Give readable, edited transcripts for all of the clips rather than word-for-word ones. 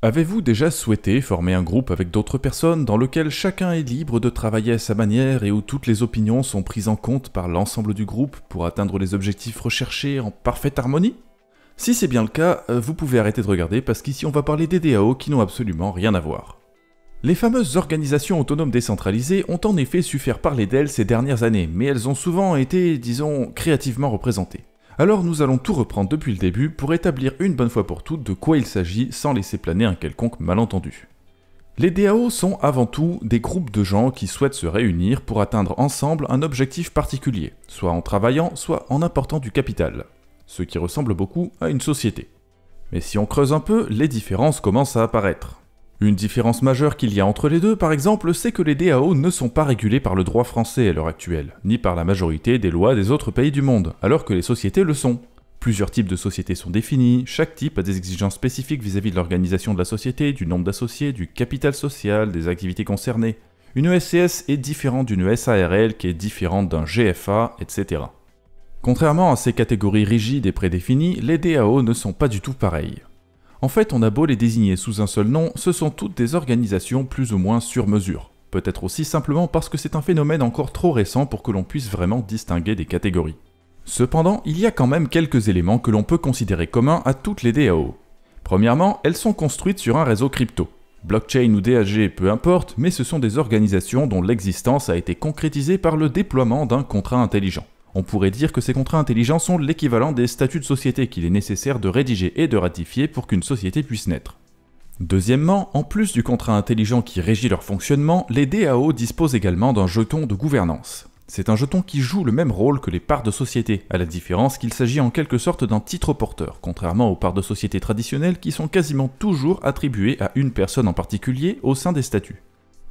Avez-vous déjà souhaité former un groupe avec d'autres personnes dans lequel chacun est libre de travailler à sa manière et où toutes les opinions sont prises en compte par l'ensemble du groupe pour atteindre les objectifs recherchés en parfaite harmonie? Si c'est bien le cas, vous pouvez arrêter de regarder parce qu'ici on va parler des DAO qui n'ont absolument rien à voir. Les fameuses organisations autonomes décentralisées ont en effet su faire parler d'elles ces dernières années, mais elles ont souvent été, disons, créativement représentées. Alors nous allons tout reprendre depuis le début pour établir une bonne fois pour toutes de quoi il s'agit sans laisser planer un quelconque malentendu. Les DAO sont avant tout des groupes de gens qui souhaitent se réunir pour atteindre ensemble un objectif particulier, soit en travaillant, soit en apportant du capital, ce qui ressemble beaucoup à une société. Mais si on creuse un peu, les différences commencent à apparaître. Une différence majeure qu'il y a entre les deux, par exemple, c'est que les DAO ne sont pas régulés par le droit français à l'heure actuelle, ni par la majorité des lois des autres pays du monde, alors que les sociétés le sont. Plusieurs types de sociétés sont définis, chaque type a des exigences spécifiques vis-à-vis de l'organisation de la société, du nombre d'associés, du capital social, des activités concernées. Une SCS est différente d'une SARL qui est différente d'un GFA, etc. Contrairement à ces catégories rigides et prédéfinies, les DAO ne sont pas du tout pareilles. En fait, on a beau les désigner sous un seul nom, ce sont toutes des organisations plus ou moins sur mesure. Peut-être aussi simplement parce que c'est un phénomène encore trop récent pour que l'on puisse vraiment distinguer des catégories. Cependant, il y a quand même quelques éléments que l'on peut considérer communs à toutes les DAO. Premièrement, elles sont construites sur un réseau crypto. Blockchain ou DAG, peu importe, mais ce sont des organisations dont l'existence a été concrétisée par le déploiement d'un contrat intelligent. On pourrait dire que ces contrats intelligents sont l'équivalent des statuts de société qu'il est nécessaire de rédiger et de ratifier pour qu'une société puisse naître. Deuxièmement, en plus du contrat intelligent qui régit leur fonctionnement, les DAO disposent également d'un jeton de gouvernance. C'est un jeton qui joue le même rôle que les parts de société, à la différence qu'il s'agit en quelque sorte d'un titre porteur, contrairement aux parts de société traditionnelles qui sont quasiment toujours attribuées à une personne en particulier au sein des statuts.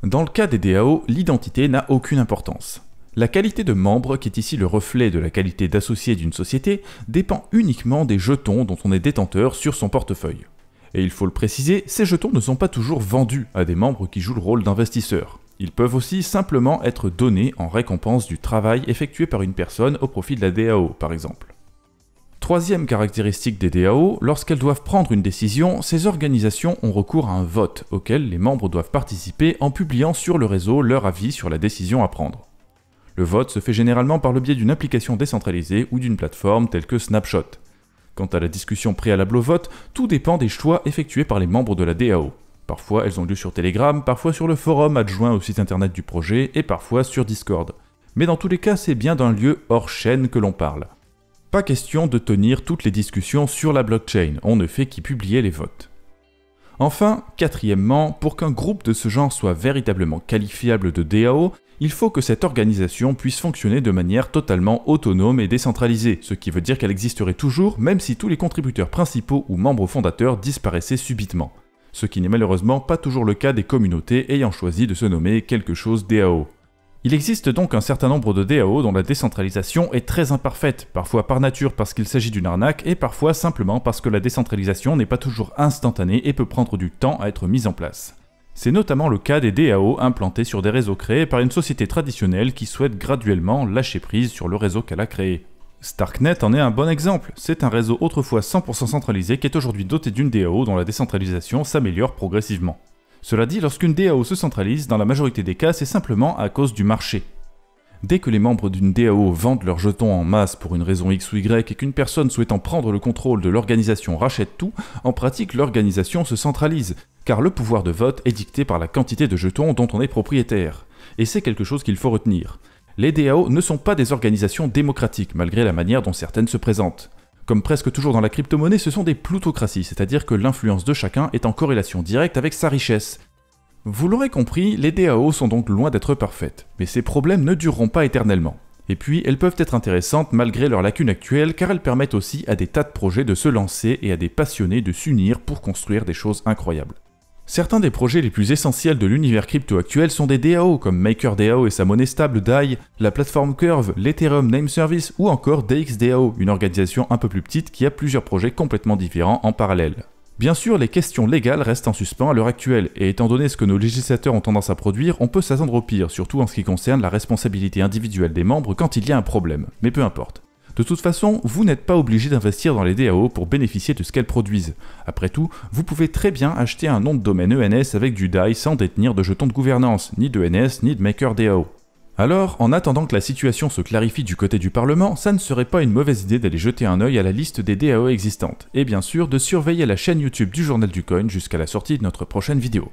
Dans le cas des DAO, l'identité n'a aucune importance. La qualité de membre, qui est ici le reflet de la qualité d'associé d'une société, dépend uniquement des jetons dont on est détenteur sur son portefeuille. Et il faut le préciser, ces jetons ne sont pas toujours vendus à des membres qui jouent le rôle d'investisseurs. Ils peuvent aussi simplement être donnés en récompense du travail effectué par une personne au profit de la DAO, par exemple. Troisième caractéristique des DAO, lorsqu'elles doivent prendre une décision, ces organisations ont recours à un vote auquel les membres doivent participer en publiant sur le réseau leur avis sur la décision à prendre. Le vote se fait généralement par le biais d'une application décentralisée ou d'une plateforme telle que Snapshot. Quant à la discussion préalable au vote, tout dépend des choix effectués par les membres de la DAO. Parfois elles ont lieu sur Telegram, parfois sur le forum adjoint au site internet du projet et parfois sur Discord. Mais dans tous les cas, c'est bien d'un lieu hors chaîne que l'on parle. Pas question de tenir toutes les discussions sur la blockchain, on ne fait qu'y publier les votes. Enfin, quatrièmement, pour qu'un groupe de ce genre soit véritablement qualifiable de DAO, il faut que cette organisation puisse fonctionner de manière totalement autonome et décentralisée, ce qui veut dire qu'elle existerait toujours même si tous les contributeurs principaux ou membres fondateurs disparaissaient subitement. Ce qui n'est malheureusement pas toujours le cas des communautés ayant choisi de se nommer quelque chose DAO. Il existe donc un certain nombre de DAO dont la décentralisation est très imparfaite, parfois par nature parce qu'il s'agit d'une arnaque et parfois simplement parce que la décentralisation n'est pas toujours instantanée et peut prendre du temps à être mise en place. C'est notamment le cas des DAO implantés sur des réseaux créés par une société traditionnelle qui souhaite graduellement lâcher prise sur le réseau qu'elle a créé. Starknet en est un bon exemple, c'est un réseau autrefois 100% centralisé qui est aujourd'hui doté d'une DAO dont la décentralisation s'améliore progressivement. Cela dit, lorsqu'une DAO se centralise, dans la majorité des cas, c'est simplement à cause du marché. Dès que les membres d'une DAO vendent leurs jetons en masse pour une raison X ou Y et qu'une personne souhaitant prendre le contrôle de l'organisation rachète tout, en pratique l'organisation se centralise, car le pouvoir de vote est dicté par la quantité de jetons dont on est propriétaire. Et c'est quelque chose qu'il faut retenir. Les DAO ne sont pas des organisations démocratiques, malgré la manière dont certaines se présentent. Comme presque toujours dans la crypto-monnaie, ce sont des plutocraties, c'est-à-dire que l'influence de chacun est en corrélation directe avec sa richesse. Vous l'aurez compris, les DAO sont donc loin d'être parfaites, mais ces problèmes ne dureront pas éternellement. Et puis, elles peuvent être intéressantes malgré leurs lacunes actuelles, car elles permettent aussi à des tas de projets de se lancer et à des passionnés de s'unir pour construire des choses incroyables. Certains des projets les plus essentiels de l'univers crypto actuel sont des DAO, comme MakerDAO et sa monnaie stable DAI, la plateforme Curve, l'Ethereum Name Service ou encore DXDAO, une organisation un peu plus petite qui a plusieurs projets complètement différents en parallèle. Bien sûr, les questions légales restent en suspens à l'heure actuelle, et étant donné ce que nos législateurs ont tendance à produire, on peut s'attendre au pire, surtout en ce qui concerne la responsabilité individuelle des membres quand il y a un problème, mais peu importe. De toute façon, vous n'êtes pas obligé d'investir dans les DAO pour bénéficier de ce qu'elles produisent. Après tout, vous pouvez très bien acheter un nom de domaine ENS avec du DAI sans détenir de jetons de gouvernance, ni de NS, ni de MakerDAO. Alors, en attendant que la situation se clarifie du côté du Parlement, ça ne serait pas une mauvaise idée d'aller jeter un œil à la liste des DAO existantes, et bien sûr de surveiller la chaîne YouTube du Journal du Coin jusqu'à la sortie de notre prochaine vidéo.